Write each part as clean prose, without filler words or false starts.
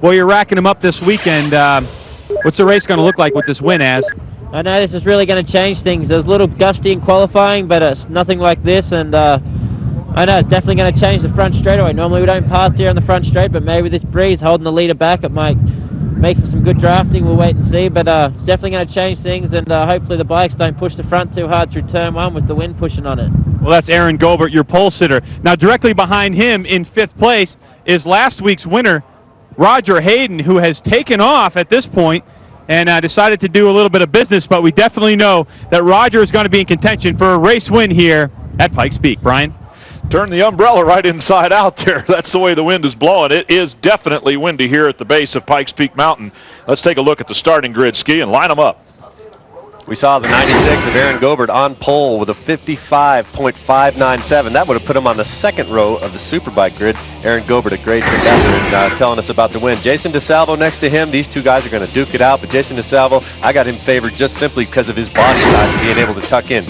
Boy, you're racking them up this weekend. What's the race going to look like with this win, Az? I know this is really going to change things. It was a little gusty in qualifying, but it's nothing like this, and I know it's definitely going to change the front straightaway. Normally we don't pass here on the front straight, but maybe this breeze holding the leader back, it might make for some good drafting. We'll wait and see, but it's definitely going to change things, and hopefully the bikes don't push the front too hard through turn one with the wind pushing on it. Well, that's Aaron Gobert, your pole sitter. Now, directly behind him in 5th place is last week's winner, Roger Hayden, who has taken off at this point and decided to do a little bit of business, but we definitely know that Roger is going to be in contention for a race win here at Pikes Peak. Brian? Turn the umbrella right inside out there. That's the way the wind is blowing. It is definitely windy here at the base of Pikes Peak Mountain. Let's take a look at the starting grid, Ski, and line them up. We saw the 96 of Aaron Gobert on pole with a 55.597. That would have put him on the second row of the Superbike grid. Aaron Gobert, a great professor, and telling us about the win. Jason DeSalvo next to him. These two guys are going to duke it out, but Jason DeSalvo, I got him favored just simply because of his body size and being able to tuck in.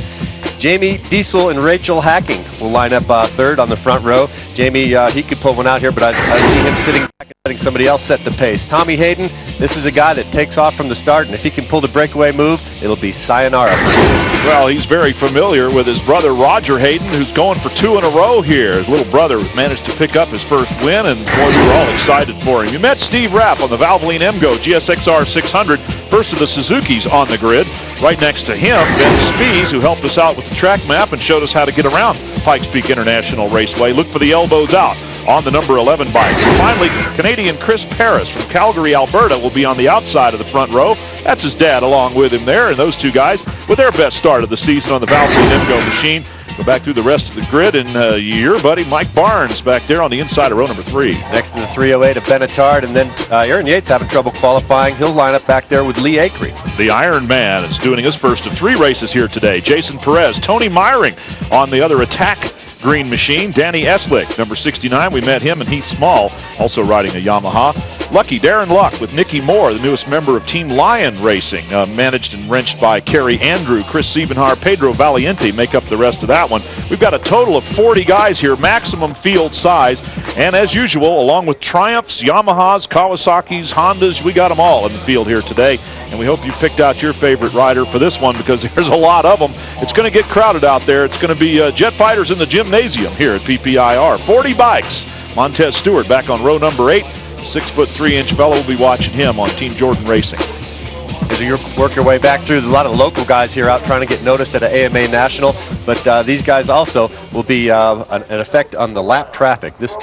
Jamie Diesel and Rachel Hacking will line up third on the front row. Jamie, he could pull one out here, but I see him sitting back and letting somebody else set the pace. Tommy Hayden, this is a guy that takes off from the start, and if he can pull the breakaway move, it'll be sayonara for him. Well, he's very familiar with his brother Roger Hayden, who's going for 2 in a row here. His little brother managed to pick up his first win, and boy, we were all excited for him. You met Steve Rapp on the Valvoline Emgo GSXR 600, first of the Suzukis on the grid. Right next to him, Ben Spies, who helped us out with the track map and showed us how to get around Pikes Peak International Raceway. Look for the elbows out on the number 11 bike. And finally, Canadian Chris Paris from Calgary, Alberta will be on the outside of the front row. That's his dad along with him there, and those two guys with their best start of the season on the Valvoline Emgo machine. Go back through the rest of the grid, and your buddy Mike Barnes back there on the inside of row number 3. Next to the 308 of Benetard, and then Aaron Yates having trouble qualifying. He'll line up back there with Lee Akery. The Iron Man is doing his first of 3 races here today. Jason Perez, Tony Meyering on the other attack green machine. Danny Eslick, number 69. We met him, and Heath Small, also riding a Yamaha. Lucky Darren Luck with Nicky Moore, the newest member of Team Lion Racing, managed and wrenched by Kerry Andrew, Chris Siebenhaar, Pedro Valiente make up the rest of that one. We've got a total of 40 guys here, maximum field size, and as usual, along with Triumphs, Yamahas, Kawasaki's, Hondas, we got them all in the field here today, and we hope you picked out your favorite rider for this one because there's a lot of them. It's going to get crowded out there. It's going to be jet fighters in the gymnasium here at PPIR. 40 bikes. Montez Stewart back on row number 8. 6'3" fellow will be watching him on Team Jordan Racing. As you work your way back through, there's a lot of local guys here out trying to get noticed at an AMA National, but these guys also will be an effect on the lap traffic. This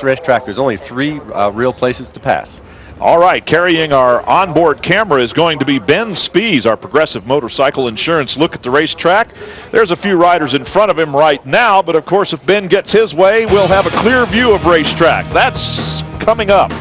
racetrack, there's only 3 real places to pass. All right, carrying our onboard camera is going to be Ben Spies, our Progressive Motorcycle Insurance look at the racetrack. There's a few riders in front of him right now, but of course if Ben gets his way, we'll have a clear view of racetrack. That's coming up.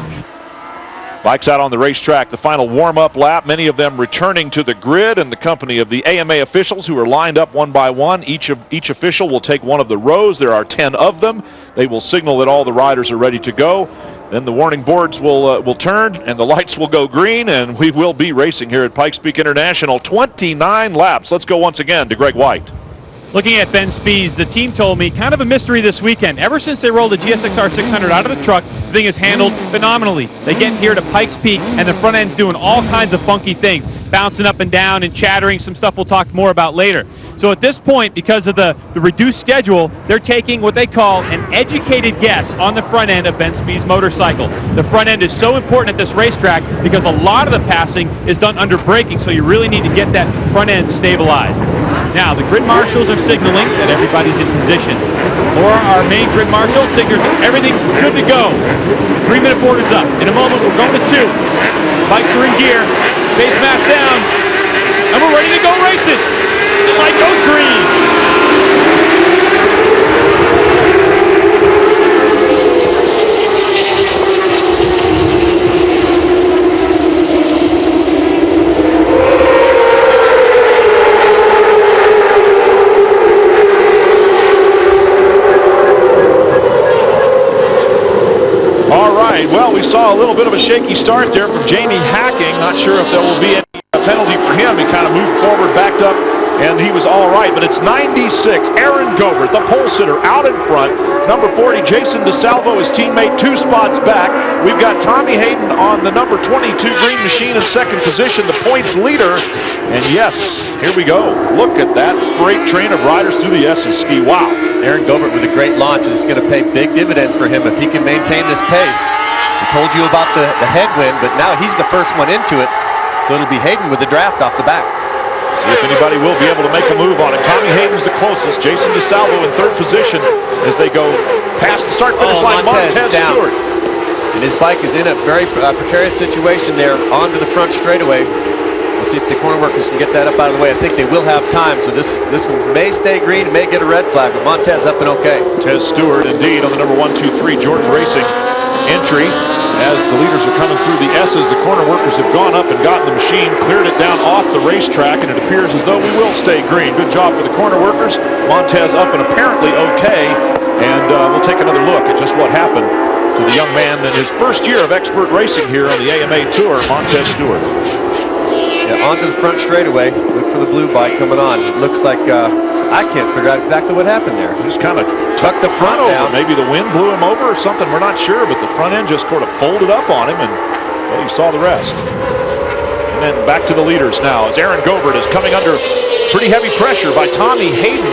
Bikes out on the racetrack, the final warm-up lap, many of them returning to the grid in the company of the AMA officials who are lined up one by one. Each official will take one of the rows. There are 10 of them. They will signal that all the riders are ready to go. Then the warning boards will turn and the lights will go green, and we will be racing here at Pikes Peak International. 29 laps. Let's go once again to Greg White. Looking at Ben Spies, the team told me kind of a mystery this weekend. Ever since they rolled the GSXR 600 out of the truck, the thing is handled phenomenally. They get here to Pikes Peak, and the front end's doing all kinds of funky things, bouncing up and down and chattering, some stuff we'll talk more about later. So at this point, because of the reduced schedule, they're taking what they call an educated guess on the front end of Ben Spies' motorcycle. The front end is so important at this racetrack because a lot of the passing is done under braking, so you really need to get that front end stabilized. Now, the grid marshals are signaling that everybody's in position. Laura, our main grid marshal, signals everything good to go. 3-minute border's up. In a moment, we're going to 2. Bikes are in gear, face mask down, and we're ready to go racing. The light goes green. Well, we saw a little bit of a shaky start there from Jamie Hacking. Not sure if there will be any penalty for him. He kind of moved forward, backed up, and he was all right. But it's 96, Aaron Gobert, the pole sitter, out in front. Number 40, Jason DeSalvo, his teammate, 2 spots back. We've got Tommy Hayden on the number 22 green machine in second position, the points leader. And yes, here we go. Look at that freight train of riders through the S's ski. Wow. Aaron Gobert with a great launch is going to pay big dividends for him if he can maintain this pace. We told you about the headwind, but now he's the first one into it. So it'll be Hayden with the draft off the back. See if anybody will be able to make a move on it. Tommy Hayden's the closest. Jason DeSalvo in third position as they go past the start-finish line. Montez Stewart. And his bike is in a very precarious situation there onto the front straightaway. We'll see if the corner workers can get that up out of the way. I think they will have time, so this one may stay green, may get a red flag, but Montez up and okay. Montez Stewart, indeed, on the number 123 Jordan Racing entry. As the leaders are coming through the S's, the corner workers have gone up and gotten the machine, cleared it down off the racetrack, and it appears as though we will stay green. Good job for the corner workers. Montez up and apparently okay, and we'll take another look at just what happened to the young man in his first year of expert racing here on the AMA Tour, Montez Stewart. Yeah, onto the front straightaway. Look for the blue bike coming on. It looks like I can't figure out exactly what happened there. He just kind of tucked the front over. Maybe the wind blew him over or something. We're not sure, but the front end just sort of folded up on him, and well, you saw the rest. And then back to the leaders now as Aaron Gobert is coming under pretty heavy pressure by Tommy Hayden,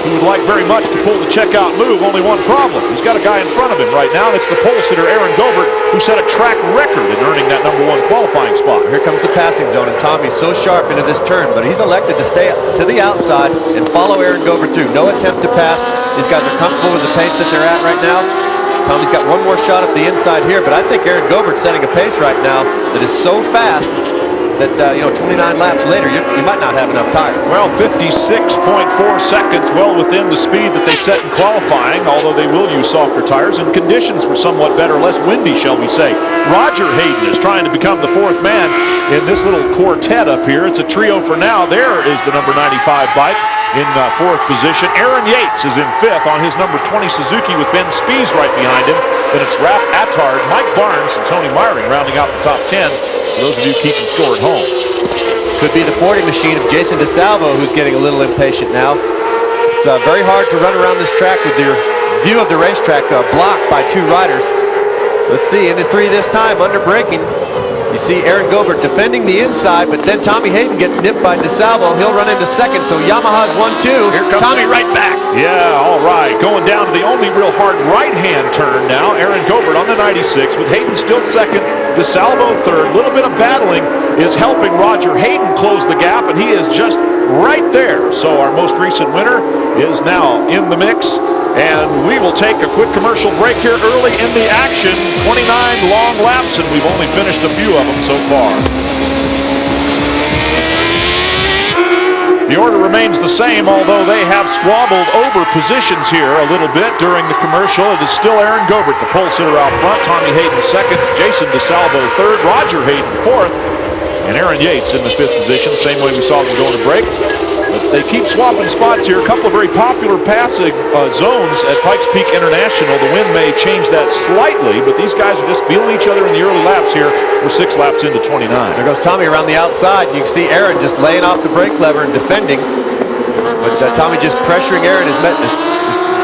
who would like very much to pull the checkout move. Only one problem. He's got a guy in front of him right now, and it's the pole sitter Aaron Gobert, who set a track record in earning that number 1 qualifying spot. Here comes the passing zone, and Tommy's so sharp into this turn, but he's elected to stay to the outside and follow Aaron Gobert through. No attempt to pass. These guys are comfortable with the pace that they're at right now. Tommy's got one more shot at the inside here, but I think Aaron Gobert's setting a pace right now that is so fast that, 29 laps later, you might not have enough tire. Well, 56.4 seconds, well within the speed that they set in qualifying, although they will use softer tires, and conditions were somewhat better, less windy, shall we say. Roger Hayden is trying to become the 4th man in this little quartet up here. It's a trio for now. There is the number 95 bike in 4th position. Aaron Yates is in 5th on his number 20 Suzuki with Ben Spies right behind him. Then it's Raph Attard, Mike Barnes, and Tony Myring rounding out the top 10. For those of you keeping score at home. Could be the 40 machine of Jason DeSalvo, who's getting a little impatient now. It's very hard to run around this track with your view of the racetrack blocked by 2 riders. Let's see, into 3 this time, under braking. You see Aaron Gobert defending the inside, but then Tommy Hayden gets nipped by DeSalvo. He'll run into 2nd, so Yamaha's 1-2. Here comes Tommy right back. Yeah, all right. Going down to the only real hard right-hand turn now. Aaron Gobert on the 96 with Hayden still 2nd, DeSalvo 3rd. A little bit of battling is helping Roger Hayden close the gap, and he is just right there. So our most recent winner is now in the mix. And we will take a quick commercial break here early in the action. 29 long laps, and we've only finished a few of them so far. The order remains the same, although they have squabbled over positions here a little bit during the commercial. It is still Aaron Gobert, the pole sitter, out front. Tommy Hayden 2nd, Jason DeSalvo 3rd, Roger Hayden 4th, and Aaron Yates in the 5th position, same way we saw them go to break. But they keep swapping spots here. A couple of very popular passing zones at Pikes Peak International. The wind may change that slightly, but these guys are just feeling each other in the early laps here. We're 6 laps into 29. There goes Tommy around the outside. You can see Aaron just laying off the brake lever and defending. But Tommy just pressuring Aaron as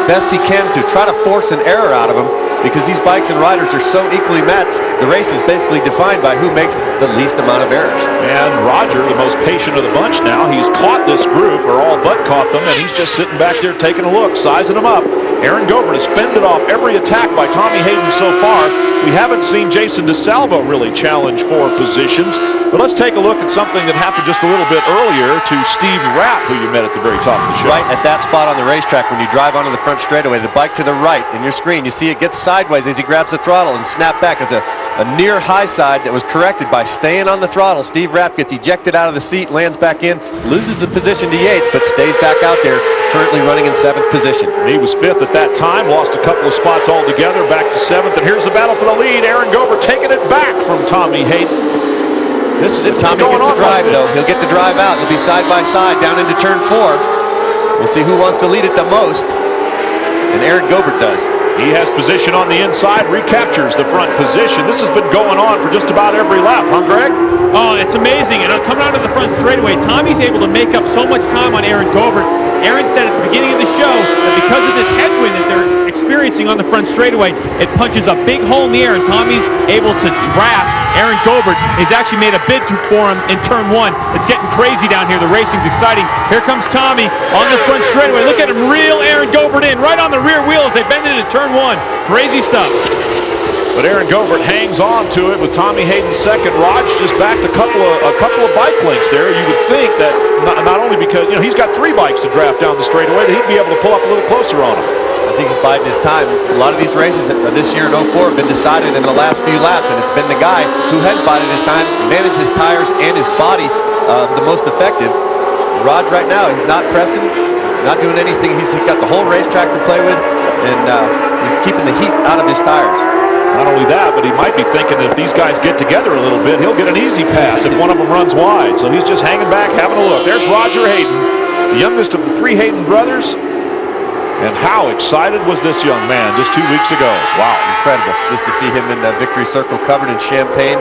best he can to try to force an error out of him, because these bikes and riders are so equally matched. The race is basically defined by who makes the least amount of errors. And Roger, the most patient of the bunch now, he's caught this group, or all but caught them, and he's just sitting back there taking a look, sizing them up. Aaron Gobert has fended off every attack by Tommy Hayden so far. We haven't seen Jason DeSalvo really challenge for positions, but let's take a look at something that happened just a little bit earlier to Steve Rapp, who you met at the very top of the show. Right at that spot on the racetrack when you drive onto the front straightaway, the bike to the right in your screen, you see it gets sideways as he grabs the throttle and snap back as a near high side that was corrected by staying on the throttle. Steve Rapp gets ejected out of the seat, lands back in, loses the position to Yates, but stays back out there, currently running in 7th position. And he was 5th at that time, lost a couple of spots altogether, back to 7th, and here's the battle for the lead. Aaron Gobert taking it back from Tommy Hayden. If Tommy gets the drive, though, he'll get the drive out. They'll be side by side down into turn 4. We'll see who wants to lead it the most. and Aaron Gobert does. He has position on the inside, recaptures the front position. This has been going on for just about every lap, huh, Greg? Oh, it's amazing. And coming out of the front straightaway, Tommy's able to make up so much time on Aaron Gobert. Aaron said at the beginning of the show that because of this headwind that they're experiencing on the front straightaway, it punches a big hole in the air, and Tommy's able to draft Aaron Gobert. He's actually made a bid for him in turn 1. It's getting crazy down here. The racing's exciting. Here comes Tommy on the front straightaway. Look at him reel Aaron Gobert in right on the rear wheels. They bend it into turn 1. Crazy stuff. But Aaron Gobert hangs on to it with Tommy Hayden second. Raj just backed a couple of bike lengths there. You would think that not only because he's got 3 bikes to draft down the straightaway, that he'd be able to pull up a little closer on him. I think he's biding his time. A lot of these races this year in 04 have been decided in the last few laps, and it's been the guy who has bided his time, managed his tires and his body the most effective. Raj right now, he's not pressing, not doing anything. He's got the whole racetrack to play with, and he's keeping the heat out of his tires. Not only that, but he might be thinking that if these guys get together a little bit, he'll get an easy pass if one of them runs wide. So he's just hanging back, having a look. There's Roger Hayden, the youngest of the 3 Hayden brothers. And how excited was this young man just 2 weeks ago? Wow, incredible. Just to see him in the victory circle covered in champagne.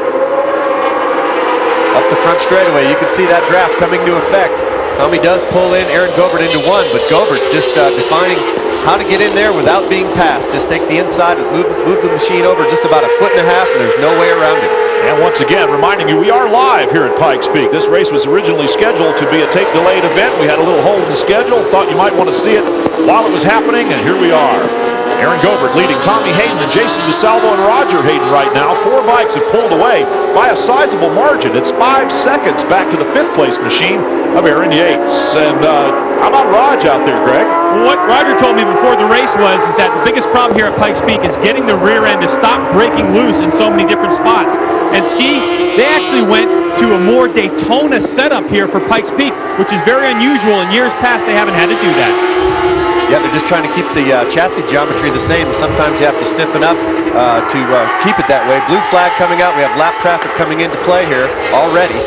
Up the front straightaway, you can see that draft coming to effect. Tommy does pull in Aaron Gobert into 1, but Gobert just defining how to get in there without being passed. Just take the inside and move the machine over just about 1.5 feet, and there's no way around it. And once again, reminding you, we are live here at Pikes Peak. This race was originally scheduled to be a tape-delayed event. We had a little hole in the schedule. Thought you might want to see it while it was happening, and here we are. Aaron Gobert leading Tommy Hayden and Jason DeSalvo and Roger Hayden right now. 4 bikes have pulled away by a sizable margin. It's 5 seconds back to the 5th place machine of Aaron Yates. And how about Raj out there, Greg? Well, what Roger told me before the race is that the biggest problem here at Pikes Peak is getting the rear end to stop breaking loose in so many different spots. And Ski, they actually went to a more Daytona setup here for Pikes Peak, which is very unusual. In years past, they haven't had to do that. Yeah, they're just trying to keep the chassis geometry the same. Sometimes you have to stiffen up to keep it that way. Blue flag coming out. We have lap traffic coming into play here already.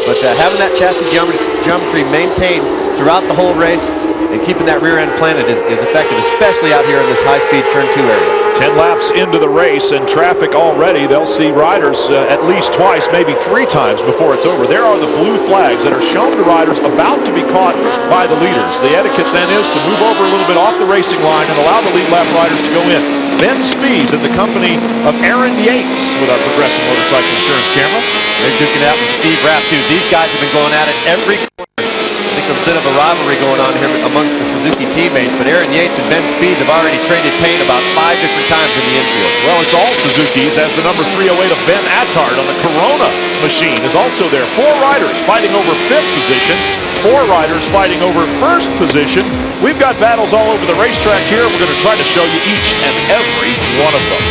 But having that chassis geometry maintained throughout the whole race and keeping that rear end planted is effective, especially out here in this high-speed turn 2 area. 10 laps into the race and traffic already. They'll see riders at least twice, maybe 3 times before it's over. There are the blue flags that are shown to riders about to be caught by the leaders. The etiquette then is to move over a little bit off the racing line and allow the lead lap riders to go in. Ben Spees in the company of Aaron Yates with our Progressive Motorcycle Insurance camera. They're duking out with Steve Rapp, too. These guys have been going at it every corner. I think a bit of a rivalry going on here amongst the Suzuki teammates, but Aaron Yates and Ben Spees have already traded paint about 5 different times in the infield. Well, it's all Suzuki's, as the number 308 of Ben Attard on the Corona machine is also there. 4 riders fighting over 5th position, 4 riders fighting over 1st position. We've got battles all over the racetrack here. We're going to try to show you each and every one of them.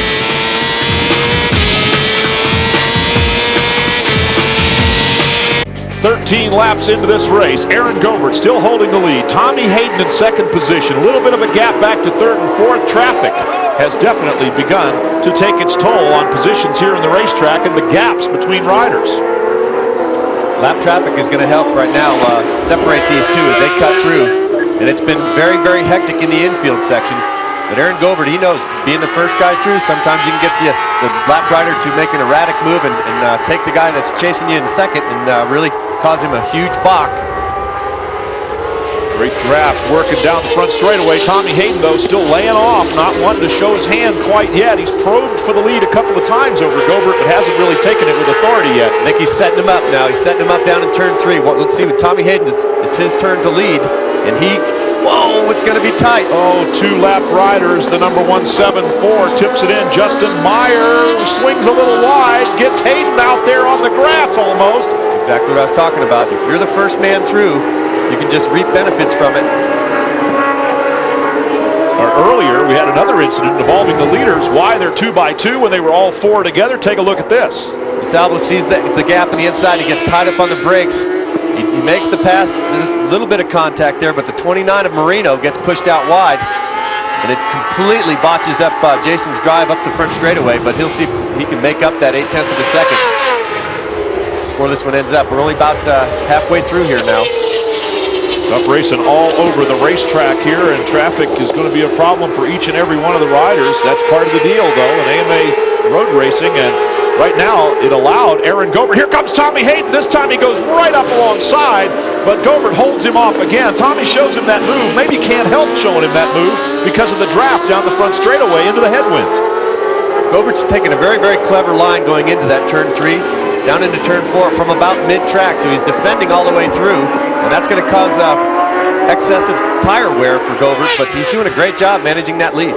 13 laps into this race. Aaron Gobert still holding the lead. Tommy Hayden in 2nd position. A little bit of a gap back to 3rd and 4th. Traffic has definitely begun to take its toll on positions here in the racetrack and the gaps between riders. Lap traffic is going to help right now separate these two as they cut through. And it's been very, very hectic in the infield section. But Aaron Gobert, he knows being the first guy through, sometimes you can get the lap rider to make an erratic move and take the guy that's chasing you in 2nd and really cause him a huge balk. Great draft working down the front straightaway. Tommy Hayden, though, still laying off, not wanting to show his hand quite yet. He's probed for the lead a couple of times over Gobert, but hasn't really taken it with authority yet. I think he's setting him up now. He's setting him up down in turn 3. Well, let's see with Tommy Hayden. It's his turn to lead, and whoa, it's going to be tight. Oh, 2 lap riders. The number 174 tips it in. Justin Meyer swings a little wide, gets Hayden out there on the grass almost. That's exactly what I was talking about. If you're the first man through, you can just reap benefits from it. Earlier, we had another incident involving the leaders. Why they're 2 by 2 when they were all 4 together? Take a look at this. DeSalvo sees the gap on the inside. He gets tied up on the brakes. He makes the pass. There's a little bit of contact there, but the 29 of Marino gets pushed out wide, and it completely botches up Jason's drive up the front straightaway, but he'll see if he can make up that 0.8 of a second before this one ends up. We're only about halfway through here now. Tough racing all over the racetrack here, and traffic is going to be a problem for each and every one of the riders. That's part of the deal, though, in AMA road racing. And right now, it allowed Aaron Gobert. Here comes Tommy Hayden. This time he goes right up alongside, but Gobert holds him off again. Tommy shows him that move. Maybe can't help showing him that move because of the draft down the front straightaway into the headwind. Gobert's taking a very, very clever line going into that turn 3, down into turn 4 from about mid-track, so he's defending all the way through, and that's going to cause excessive tire wear for Gobert, but he's doing a great job managing that lead.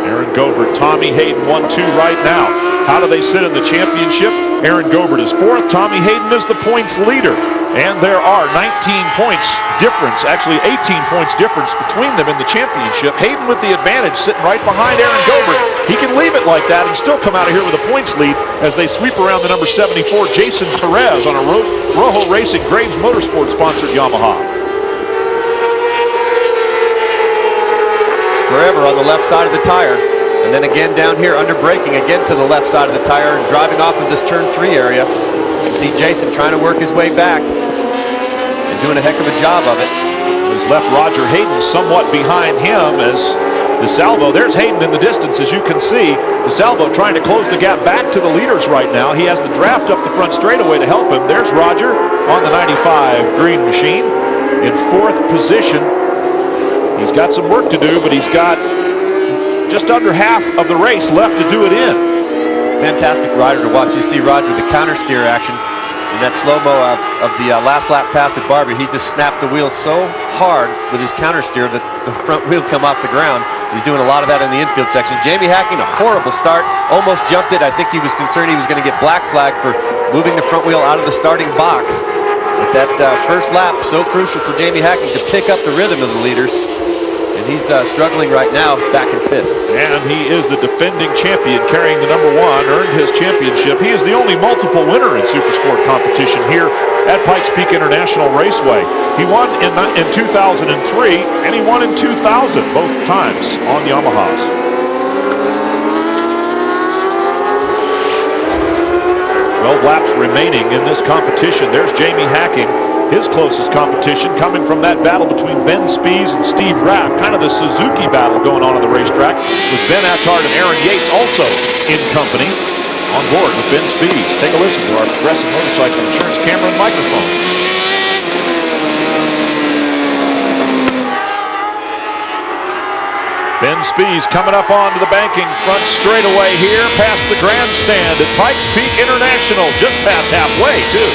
Aaron Gobert, Tommy Hayden 1-2 right now. How do they sit in the championship? Aaron Gobert is 4th. Tommy Hayden is the points leader. And there are 19 points difference, actually 18 points difference between them in the championship. Hayden with the advantage, sitting right behind Aaron Gobert. He can leave it like that and still come out of here with a points lead as they sweep around the number 74, Jason Perez, on a Rojo Racing Graves Motorsport sponsored Yamaha. Forever on the left side of the tire, and then again down here under braking again to the left side of the tire and driving off of this turn 3 area. You see Jason trying to work his way back and doing a heck of a job of it. He's left Roger Hayden somewhat behind him as DeSalvo. There's Hayden in the distance, as you can see. DeSalvo trying to close the gap back to the leaders right now. He has the draft up the front straightaway to help him. There's Roger on the 95 green machine in 4th position. He's got some work to do, but he's got just under half of the race left to do it in. Fantastic rider to watch. You see Roger with the counter steer action in that slow-mo of the last lap pass at Barber. He just snapped the wheel so hard with his counter steer that the front wheel come off the ground. He's doing a lot of that in the infield section. Jamie Hacking, a horrible start, almost jumped it. I think he was concerned he was going to get black flagged for moving the front wheel out of the starting box. But that first lap, so crucial for Jamie Hacking to pick up the rhythm of the leaders. And he's struggling right now, back in 5th. And he is the defending champion, carrying the number 1, earned his championship. He is the only multiple winner in Supersport competition here at Pikes Peak International Raceway. He won in 2003, and he won in 2000, both times on Yamahas. 12 laps remaining in this competition. There's Jamie Hacking, his closest competition, coming from that battle between Ben Spies and Steve Rapp, kind of the Suzuki battle going on the racetrack, with Ben Attard and Aaron Yates also in company on board with Ben Spies. Take a listen to our Progressive Motorcycle Insurance camera and microphone. Ben Spies coming up onto the banking front straightaway here, past the grandstand at Pikes Peak International, just past halfway too.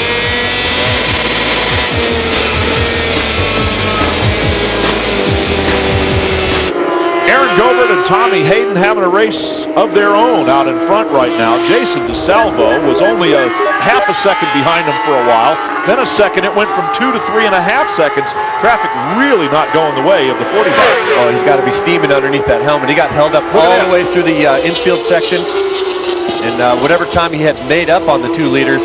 Aaron Gobert and Tommy Hayden having a race of their own out in front right now. Jason DeSalvo was only a half a second behind him for a while. Then a second. It went from 2 to 3.5 seconds. Traffic really not going the way of the 45. Oh, he's got to be steaming underneath that helmet. He got held up all the way through the infield section. And whatever time he had made up on the 2 leaders,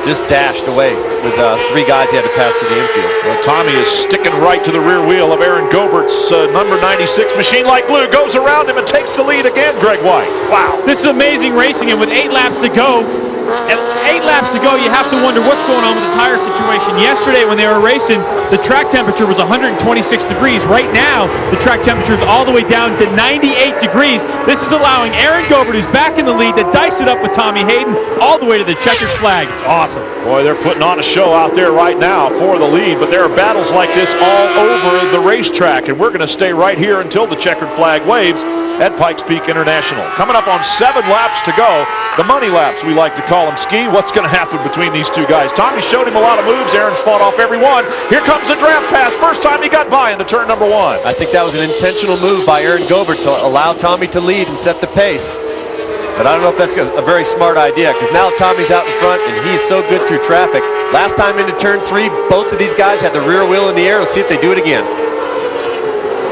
just dashed away with 3 guys he had to pass through the infield. Well, Tommy is sticking right to the rear wheel of Aaron Gobert's number 96 machine like glue. Goes around him and takes the lead again, Greg White. Wow. This is amazing racing, and with 8 laps to go, you have to wonder what's going on with the tire situation. Yesterday when they were racing, the track temperature was 126 degrees. Right now, the track temperature is all the way down to 98 degrees. This is allowing Aaron Gobert, who's back in the lead, to dice it up with Tommy Hayden all the way to the checkered flag. It's awesome. Boy, they're putting on a show out there right now for the lead, but there are battles like this all over the racetrack, and we're going to stay right here until the checkered flag waves at Pikes Peak International. Coming up on 7 laps to go, the money laps we like to call them. Ski, what's going to happen between these 2 guys? Tommy showed him a lot of moves. Aaron's fought off every one. Here comes the draft pass. First time he got by into turn number 1. I think that was an intentional move by Aaron Gobert to allow Tommy to lead and set the pace. But I don't know if that's a very smart idea, because now Tommy's out in front and he's so good through traffic. Last time into turn 3, both of these guys had the rear wheel in the air. Let's see if they do it again.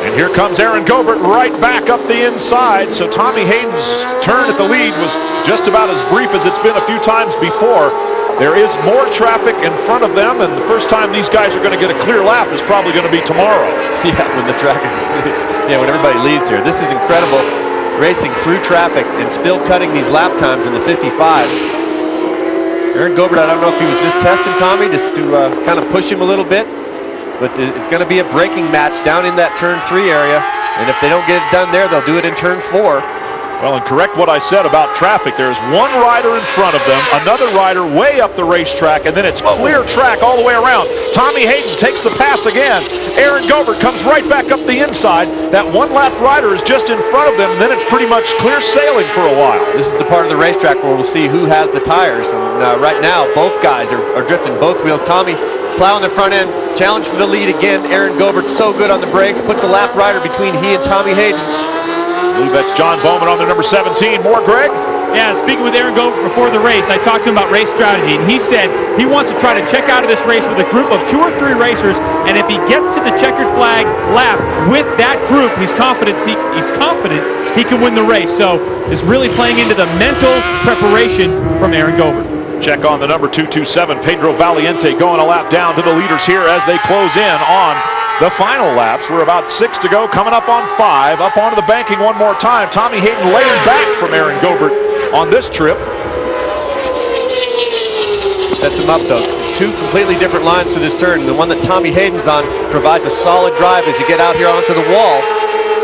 And here comes Aaron Gobert right back up the inside. So Tommy Hayden's turn at the lead was just about as brief as it's been a few times before. There is more traffic in front of them, and the first time these guys are going to get a clear lap is probably going to be tomorrow. Yeah, when the track is, when everybody leaves here. This is incredible, racing through traffic and still cutting these lap times in the 55s. Aaron Gobert, I don't know if he was just testing Tommy just to kind of push him a little bit. but it's going to be a braking match down in that turn 3 area. And if they don't get it done there, they'll do it in turn 4. Well, and correct what I said about traffic. There's one rider in front of them, another rider way up the racetrack, and then it's clear track all the way around. Tommy Hayden takes the pass again. Aaron Gobert comes right back up the inside. That one-lap rider is just in front of them, and then it's pretty much clear sailing for a while. This is the part of the racetrack where we'll see who has the tires. And right now, both guys are drifting both wheels. Tommy plowing the front end, challenge for the lead again. Aaron Gobert so good on the brakes, puts a lap rider between he and Tommy Hayden. I believe that's John Bowman on the number 17. More, Greg? Yeah, speaking with Aaron Gobert before the race, I talked to him about race strategy, and he said he wants to try to check out of this race with a group of 2 or 3 racers, and if he gets to the checkered flag lap with that group, he's confident he can win the race. So it's really playing into the mental preparation from Aaron Gobert. Check on the number 227, Pedro Valiente, going a lap down to the leaders here as they close in on the final laps. We're about 6 to go, coming up on 5. Up onto the banking one more time. Tommy Hayden laying back from Aaron Gobert on this trip. Sets him up though. 2 completely different lines to this turn. The one that Tommy Hayden's on provides a solid drive as you get out here onto the wall.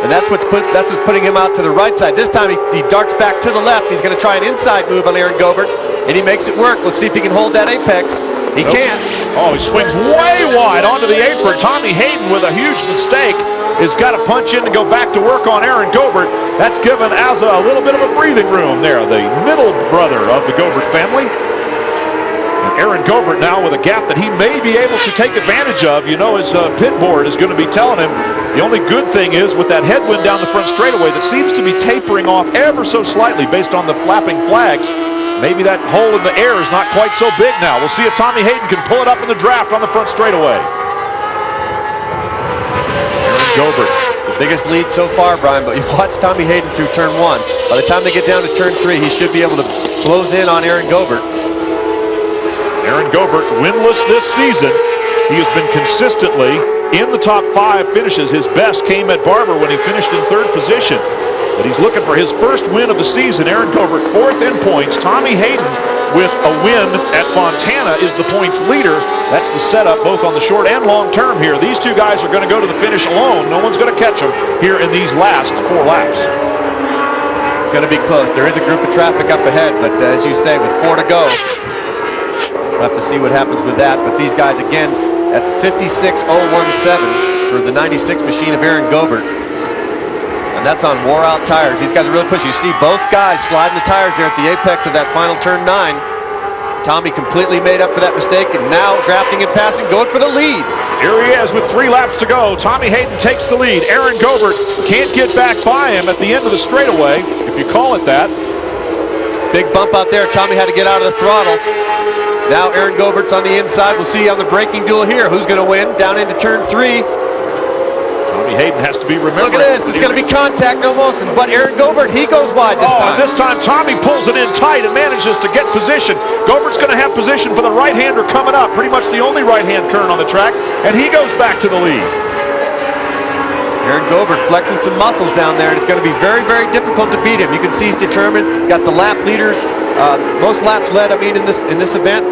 And that's what's putting him out to the right side. This time he darts back to the left. He's going to try an inside move on Aaron Gobert, and he makes it work. Let's see if he can hold that apex. He can't. Oh, he swings way wide onto the apron. Tommy Hayden, with a huge mistake, has got to punch in and go back to work on Aaron Gobert. That's given Azza a little bit of a breathing room there, the middle brother of the Gobert family. And Aaron Gobert now with a gap that he may be able to take advantage of. You know, his pit board is going to be telling him the only good thing is with that headwind down the front straightaway that seems to be tapering off ever so slightly based on the flapping flags. Maybe that hole in the air is not quite so big now. We'll see if Tommy Hayden can pull it up in the draft on the front straightaway. Aaron Gobert. It's the biggest lead so far, Brian, but you watch Tommy Hayden through turn 1. By the time they get down to turn 3, he should be able to close in on Aaron Gobert. Aaron Gobert, winless this season. He has been consistently in the top 5 finishes. His best came at Barber when he finished in 3rd position. But he's looking for his first win of the season. Aaron Gobert 4th in points. Tommy Hayden with a win at Fontana is the points leader. That's the setup both on the short and long term here. These 2 guys are going to go to the finish alone. No one's going to catch them here in these last 4 laps. It's going to be close. There is a group of traffic up ahead, but as you say, with 4 to go, we'll have to see what happens with that. But these guys, again, at 56.017 for the 96 machine of Aaron Gobert. And that's on wore-out tires. These guys are really pushing. You see both guys sliding the tires there at the apex of that final turn 9. Tommy completely made up for that mistake, and now drafting and passing, going for the lead. Here he is with 3 laps to go. Tommy Hayden takes the lead. Aaron Gobert can't get back by him at the end of the straightaway, if you call it that. Big bump out there. Tommy had to get out of the throttle. Now Aaron Gobert's on the inside. We'll see on the braking duel here who's going to win down into turn 3. Tommy Hayden has to be remembered. Look at this. It's going to be contact almost. But Aaron Gobert, he goes wide this time. And this time Tommy pulls it in tight and manages to get position. Gobert's going to have position for the right-hander coming up. Pretty much the only right-hand current on the track. And he goes back to the lead. Aaron Gobert flexing some muscles down there, and it's going to be very, very difficult to beat him. You can see he's determined. Got the lap leaders, most laps led. I mean, in this event,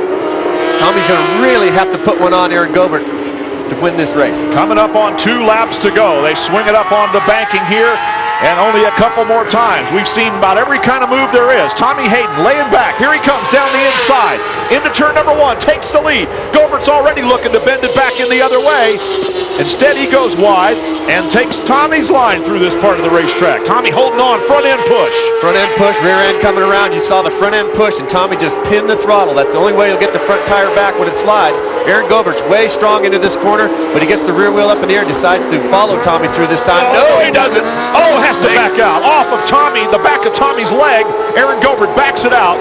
Tommy's going to really have to put one on Aaron Gobert to win this race. Coming up on 2 laps to go. They swing it up onto banking here, and only a couple more times. We've seen about every kind of move there is. Tommy Hayden laying back. Here he comes down the inside. Into turn number 1, takes the lead. Gobert's already looking to bend it back in the other way. Instead, he goes wide and takes Tommy's line through this part of the racetrack. Tommy holding on, front end push. Front end push, rear end coming around. You saw the front end push, and Tommy just pinned the throttle. That's the only way you'll get the front tire back when it slides. Aaron Gobert's way strong into this corner, but he gets the rear wheel up in the air and decides to follow Tommy through this time. No, he doesn't. Oh, has to back out. Off of Tommy, the back of Tommy's leg. Aaron Gobert backs it out.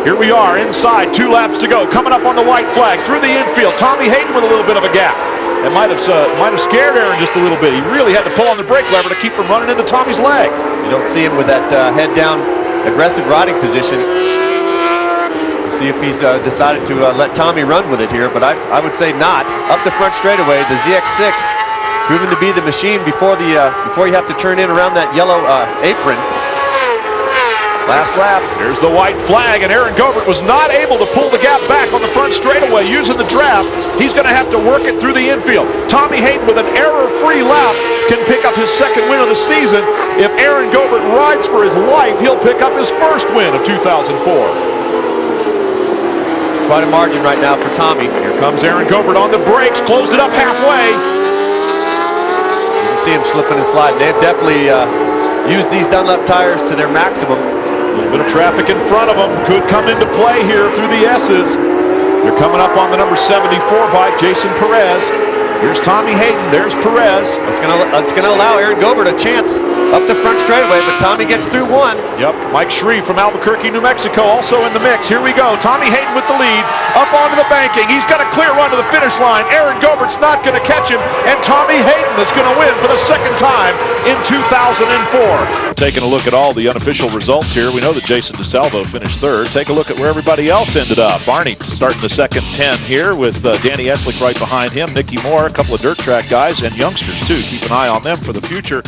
Here we are inside, 2 laps to go. Coming up on the white flag through the infield. Tommy Hayden with a little bit of a gap. It might have scared Aaron just a little bit. He really had to pull on the brake lever to keep from running into Tommy's leg. You don't see him with that head down, aggressive riding position. We'll see if he's decided to let Tommy run with it here, but I would say not. Up the front straightaway, the ZX6 proven to be the machine before you have to turn in around that yellow apron. Last lap, there's the white flag, and Aaron Gobert was not able to pull the gap back on the front straightaway using the draft. He's going to have to work it through the infield. Tommy Hayden with an error-free lap can pick up his second win of the season. If Aaron Gobert rides for his life, he'll pick up his first win of 2004. Quite a margin right now for Tommy. Here comes Aaron Gobert on the brakes, closed it up halfway. You can see him slipping and sliding. They've definitely used these Dunlop tires to their maximum. A little bit of traffic in front of them could come into play here through the S's. They're coming up on the number 74 bike, Jason Perez. Here's Tommy Hayden, there's Perez. It's gonna allow Aaron Gobert a chance up the front straightaway, but Tommy gets through one. Yep, Mike Shreve from Albuquerque, New Mexico, also in the mix. Here we go. Tommy Hayden with the lead, up onto the banking. He's got a clear run to the finish line. Aaron Gobert's not going to catch him, and Tommy Hayden is going to win for the second time in 2004. Taking a look at all the unofficial results here, we know that Jason DeSalvo finished third. Take a look at where everybody else ended up. Barney starting the second 10 here with Danny Eslick right behind him, Nicky Moore, a couple of dirt track guys, and youngsters too. Keep an eye on them for the future.